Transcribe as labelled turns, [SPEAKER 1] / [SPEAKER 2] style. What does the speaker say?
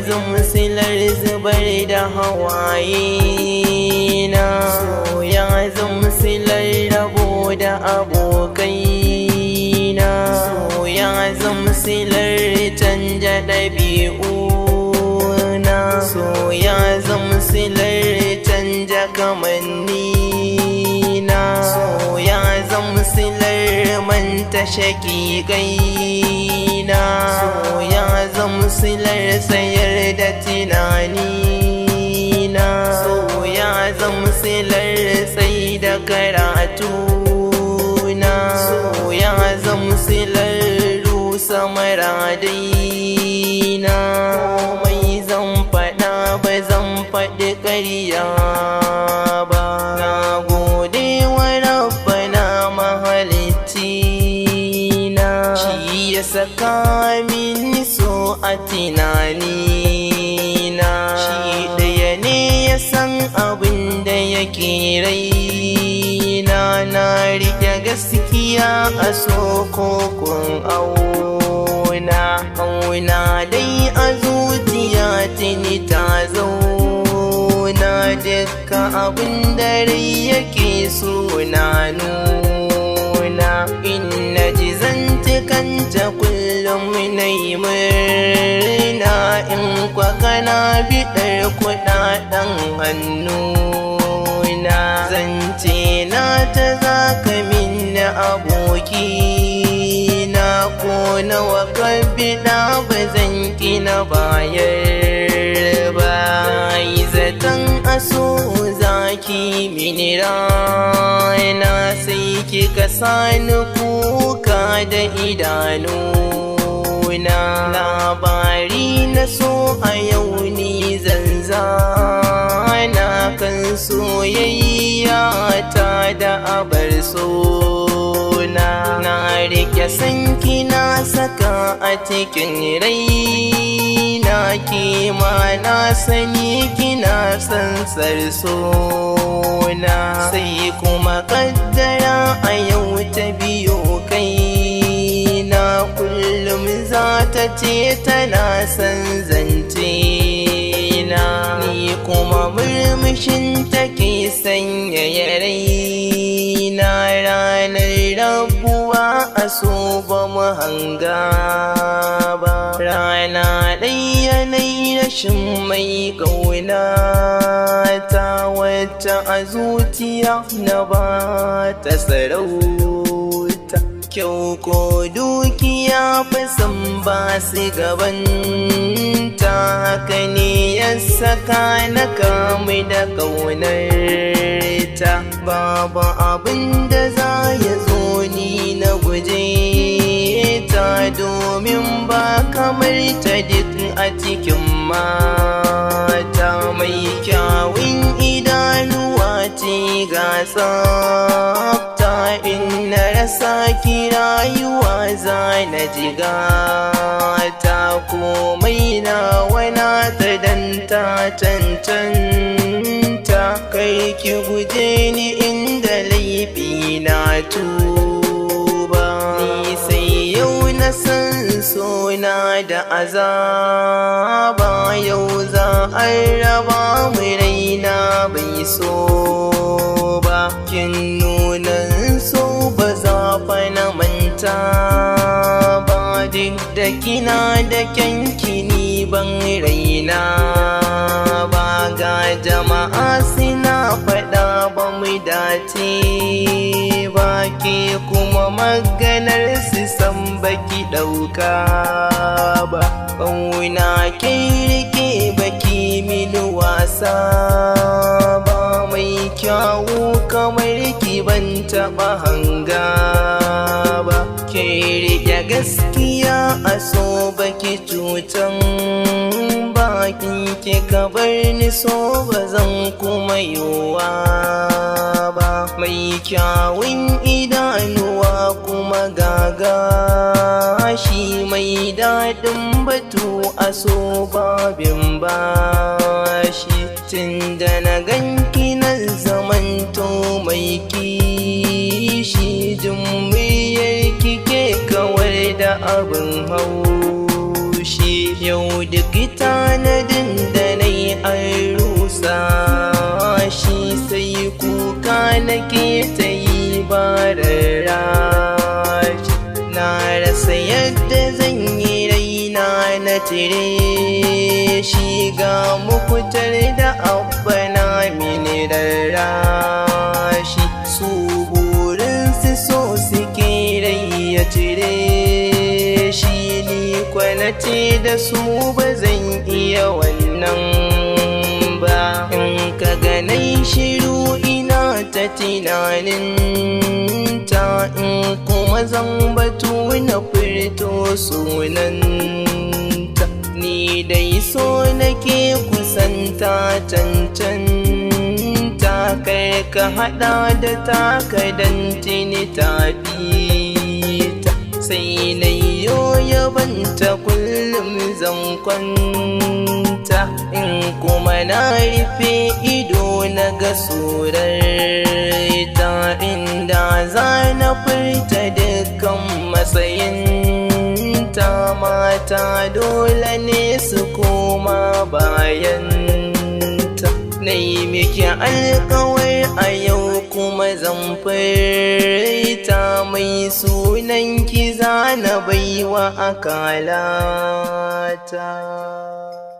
[SPEAKER 1] zama silar zubar da hawaye na, so ya zama silar rabo da abokai na, so ya zama silar canja ɗabi'u na, so ya zama silar canja kamanni na, so ya zama silar manta shaƙiƙai na, so ya zama silar sayar da tunani na, so ya zama silar sai da karatu na, so ya zama silar rusa maradai na. Komai zan faɗa ba zan faɗi ƙarya ba, na gode wa Rabbana mahalicci na, shi ya saka min so a tunani na, shi ɗaya ne ya san abin da yake raina, na riƙe gaskiya a sokokon auna, auna dai a zuciya tuni ta zauna, dukka abin da rai yake so na nuna, in na ji zantukanta kullum na yi murna, in kwa kana biɗar kuɗaɗen hannuna, zance na ta zaka min aboki na, ko nawa ka biɗa ba zan ƙi na bayar ba, yi zaton aso zaki mini rana, sai kika sani kuka da idanuna, labari na so a yau ni zanzana, kan soyayya ta da abar sona, na rike sanki na saka a cikin raina, kima na sani kina sansar sona, sai kuma kaddara a yau ta biyo kaina, kullum za ta ce tana san zance na, ni kuma murmushin take sanyaya raina, ranar rabuwa a so ba mu hanga ba, rana ɗaya yanayi rashin mai ƙauna ta, wacce a zuciya na ba ta sarauta, kyau ko dukiya fa san ba su gabanta, haka ne ya saka na kamu da ƙaunarta, babu abin da za ya zo ni na guje ta, domin ba kamar ta duk a cikin mata, mai kyawun idanuwa ce ga tsafta, in na rasa ki rayuwa za na jigata, komai na wana ta danta cancanta, kai ki guje ni inda laifi na tuba, ni sai yau na san sona da azaba, yau za a raba mu raina bai so ba, kin nunan so ba za fa na manta ba, duk da kina da kyankini ban raina ba, ga jama'a suna faɗa ba mu dace ba, ke kuma maganar su san baki ɗauka ba, ƙauna ke rike baki mini wasa ba, mai kyawu kamar ki ban taɓa hanga ba, ke rike gaskiya a so baki cutan bakin ki ka bar ni so ba zan kuma yiwa ba, mai kyawun idanuwa kuma gagashi, mai daɗin batu a so babin bashi, tun da na ganki na zamanto mai kishi, jumriyar kike kawar da abin haushi, yau duk tanadi nake ta yi bararrashi, na rasa yadda zan yi raina na tire shi, ga mukutar da abba na mini rarrashi, su burinsu so suke rai ya cire shi, ni kwanace da su ba zan iya wannan ba. In ka ganai shiru ina ta tunanin ta, in kuma zan batu na furto sunanta, ni dai so nake kusanta cancanta, kai ka hada da taka dan tini ta fita, sai na yabanta kullum zan kwanta, in kuma na rufe ido na ga surarta, inda za na furta dukkan matsayinta, mata dole ne su koma bayanta, na yi miki alkawar a yau kuma zan furta, mai sunan ki zana baiwa akalata.